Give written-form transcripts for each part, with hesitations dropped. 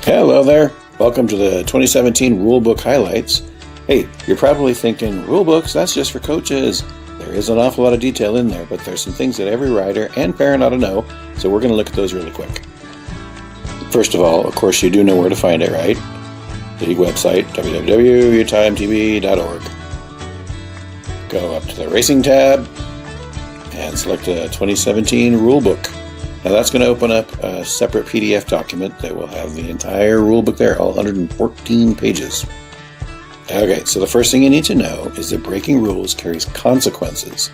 Hello there. Welcome to the 2017 Rulebook highlights. Hey, you're probably thinking, rulebooks, that's just for coaches. There is an awful lot of detail in there, but there's some things that every rider and parent ought to know, so we're going to look at those really quick. First of all, of course, you do know where to find it, right? The website, www.utimemtb.org. Go up to the Racing tab and select the 2017 Rulebook. Now that's going to open up a separate PDF document that will have the entire rulebook there, all 114 pages. Okay, so the first thing you need to know is that breaking rules carries consequences.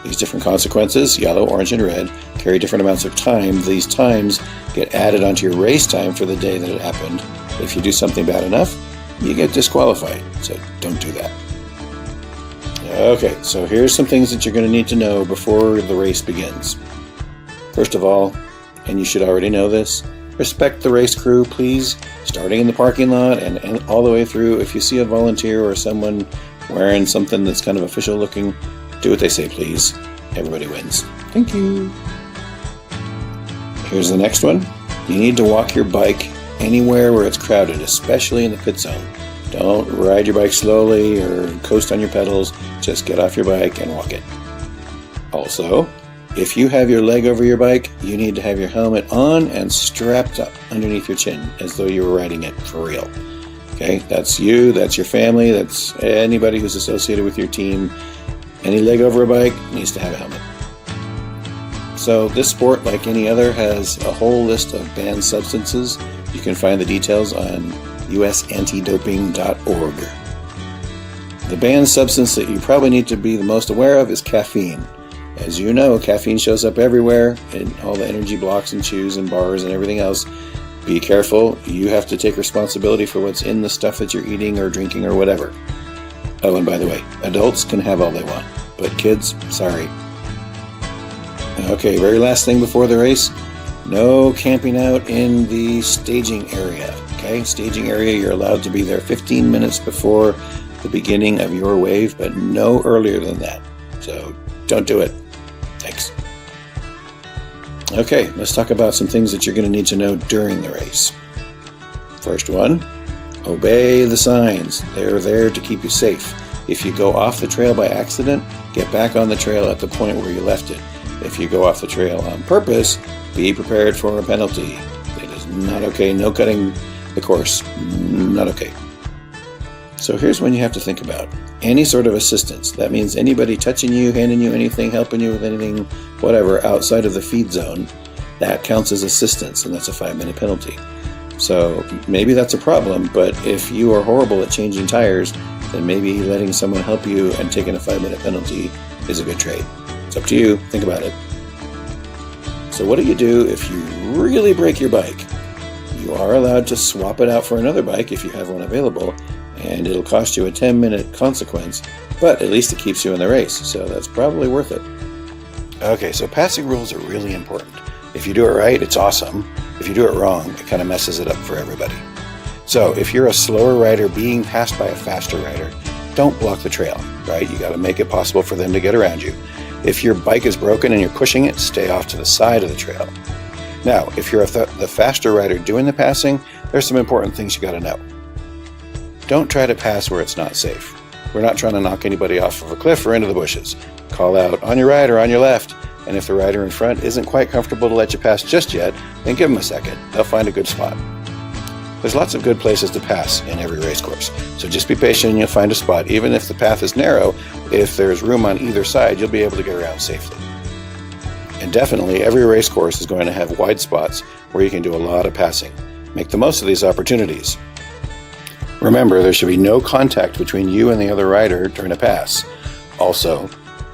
These different consequences, yellow, orange, and red, carry different amounts of time. These times get added onto your race time for the day that it happened. If you do something bad enough, you get disqualified, so don't do that. Okay, so here's some things that you're going to need to know before the race begins. First of all, and you should already know this, respect the race crew, please, starting in the parking lot and all the way through. If you see a volunteer or someone wearing something that's kind of official looking, do what they say, please. Everybody wins. Thank you. Here's the next one. You need to walk your bike anywhere where it's crowded, especially in the pit zone. Don't ride your bike slowly or coast on your pedals. Just get off your bike and walk it. Also, if you have your leg over your bike, you need to have your helmet on and strapped up underneath your chin as though you were riding it for real. Okay, that's you, that's your family, that's anybody who's associated with your team. Any leg over a bike needs to have a helmet. So this sport, like any other, has a whole list of banned substances. You can find the details on usantidoping.org. The banned substance that you probably need to be the most aware of is caffeine. As you know, caffeine shows up everywhere in all the energy blocks and chews and bars and everything else. Be careful. You have to take responsibility for what's in the stuff that you're eating or drinking or whatever. Oh, and by the way, adults can have all they want, but kids, sorry. Okay, very last thing before the race, no camping out in the staging area. Okay, staging area, you're allowed to be there 15 minutes before the beginning of your wave, but no earlier than that. So don't do it. Thanks. Okay, let's talk about some things that you're going to need to know during the race. First one, obey the signs. They're there to keep you safe. If you go off the trail by accident, get back on the trail at the point where you left it. If you go off the trail on purpose, be prepared for a penalty. It is not okay. No cutting the course. Not okay. So here's when you have to think about any sort of assistance. That means anybody touching you, handing you anything, helping you with anything, whatever, outside of the feed zone, that counts as assistance, and that's a 5-minute penalty. So maybe that's a problem, but if you are horrible at changing tires, then maybe letting someone help you and taking a 5-minute penalty is a good trade. It's up to you. Think about it. So what do you do if you really break your bike? You are allowed to swap it out for another bike if you have one available, and it'll cost you a 10-minute consequence, but at least it keeps you in the race, so that's probably worth it. Okay, so passing rules are really important. If you do it right, it's awesome. If you do it wrong, it kind of messes it up for everybody. So if you're a slower rider being passed by a faster rider, don't block the trail, right? You got to make it possible for them to get around you. If your bike is broken and you're pushing it, stay off to the side of the trail. Now, if you're the faster rider doing the passing, there's some important things you got to know. Don't try to pass where it's not safe. We're not trying to knock anybody off of a cliff or into the bushes. Call out on your right or on your left, and if the rider in front isn't quite comfortable to let you pass just yet, then give them a second. They'll find a good spot. There's lots of good places to pass in every race course, so just be patient and you'll find a spot. Even if the path is narrow, if there's room on either side, you'll be able to get around safely. And definitely, every race course is going to have wide spots where you can do a lot of passing. Make the most of these opportunities. Remember, there should be no contact between you and the other rider during a pass. Also,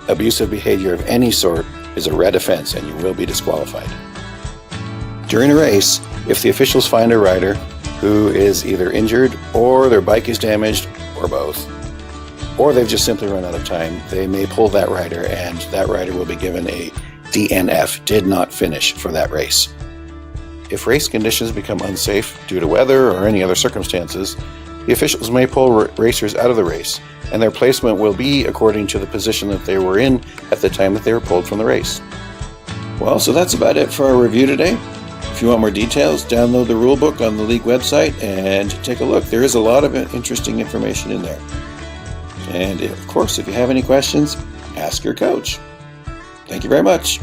abusive behavior of any sort is a red offense and you will be disqualified. During a race, if the officials find a rider who is either injured or their bike is damaged or both, or they've just simply run out of time, they may pull that rider and that rider will be given a DNF, did not finish, for that race. If race conditions become unsafe due to weather or any other circumstances, the officials may pull racers out of the race, and their placement will be according to the position that they were in at the time that they were pulled from the race. Well, so that's about it for our review today. If If you want more details, download the rulebook on the league website and take a look. There is a lot of interesting information in there. And of course, if you have any questions, ask your coach. Thank you very much.